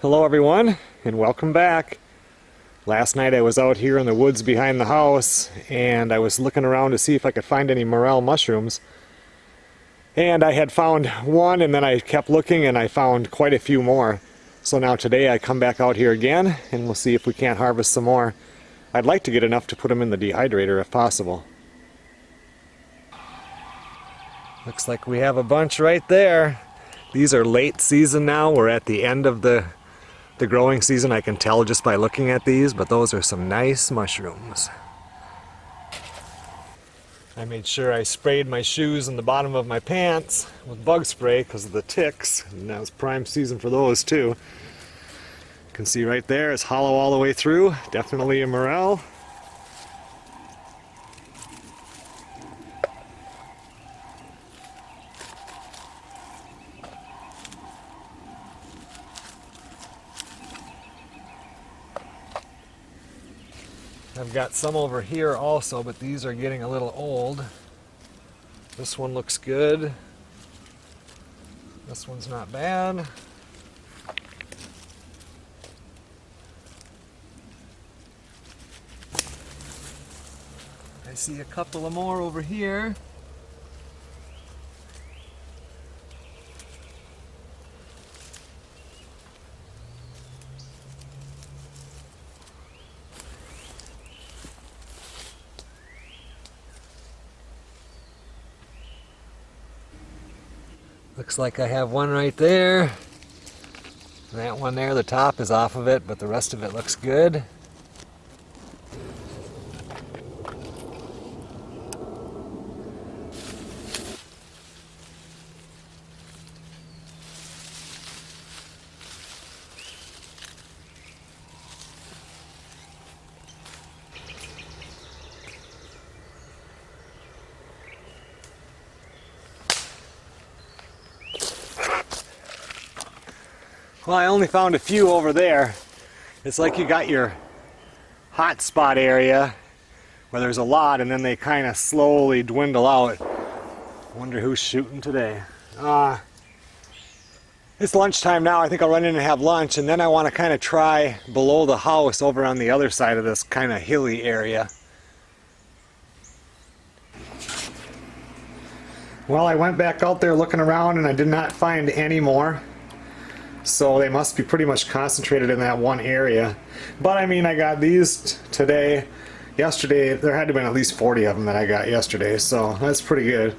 Hello everyone, and welcome back. Last night I was out here in the woods behind the house, and I was looking around to see if I could find any morel mushrooms. And I had found one, and then I kept looking, and I found quite a few more. So now today I come back out here again, and we'll see if we can't harvest some more. I'd like to get enough to put them in the dehydrator if possible. Looks like we have a bunch right there. These are late season now. We're at the end of the growing season. I can tell just by looking at these, but those are some nice mushrooms. I made sure I sprayed my shoes and the bottom of my pants with bug spray because of the ticks, and now it's prime season for those too. You can see right there it's hollow all the way through. Definitely a morel. I've got some over here also, but these are getting a little old. This one looks good. This one's not bad. I see a couple of more over here. Looks like I have one right there. That one there, the top is off of it, but the rest of it looks good. Well, I only found a few over there. It's like you got your hot spot area where there's a lot, and then they kind of slowly dwindle out. Wonder who's shooting today. It's lunchtime now. I think I'll run in and have lunch, and then I want to kind of try below the house over on the other side of this kind of hilly area. Well, I went back out there looking around and I did not find any more. So they must be pretty much concentrated in that one area. But I mean, I got these today. Yesterday, there had to have been at least 40 of them that I got yesterday, so that's pretty good.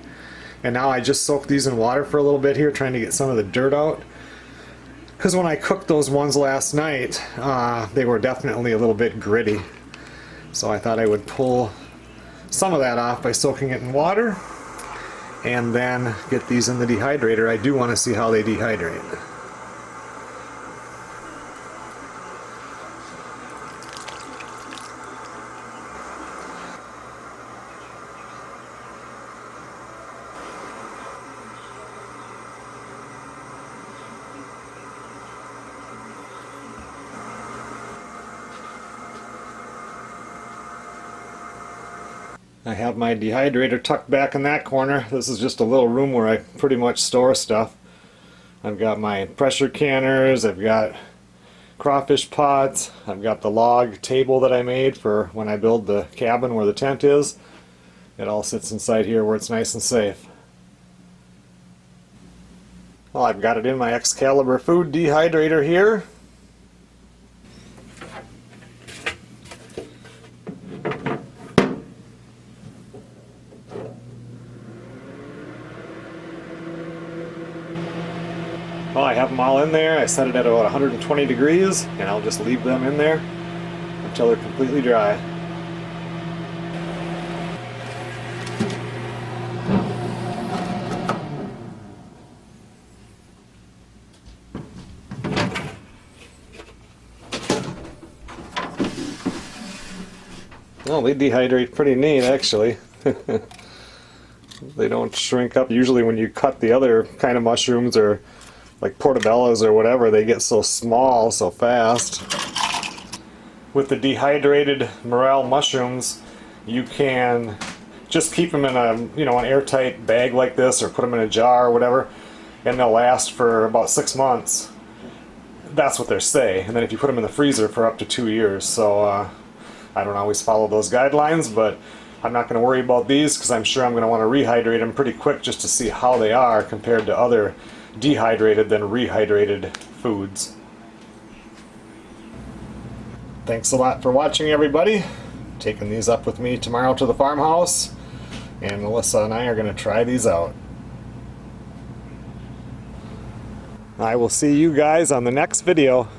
And now I just soaked these in water for a little bit here, trying to get some of the dirt out. Because when I cooked those ones last night, they were definitely a little bit gritty. So I thought I would pull some of that off by soaking it in water, and then get these in the dehydrator. I do want to see how they dehydrate. I have my dehydrator tucked back in that corner. This is just a little room where I pretty much store stuff. I've got my pressure canners, I've got crawfish pots, I've got the log table that I made for when I build the cabin where the tent is. It all sits inside here where it's nice and safe. Well, I've got it in my Excalibur food dehydrator here. Well, I have them all in there. I set it at about 120 degrees, and I'll just leave them in there until they're completely dry. Well, they dehydrate pretty neat, actually. They don't shrink up. Usually when you cut the other kind of mushrooms, or like portobellos or whatever, they get so small so fast. With the dehydrated morel mushrooms, you can just keep them in a, an airtight bag like this, or put them in a jar or whatever, and they'll last for about 6 months. That's what they say. And then if you put them in the freezer for up to 2 years. So I don't always follow those guidelines, but I'm not going to worry about these because I'm sure I'm going to want to rehydrate them pretty quick just to see how they are compared to other dehydrated than rehydrated foods. Thanks a lot for watching, everybody. Taking these up with me tomorrow to the farmhouse, and Melissa and I are going to try these out. I will see you guys on the next video.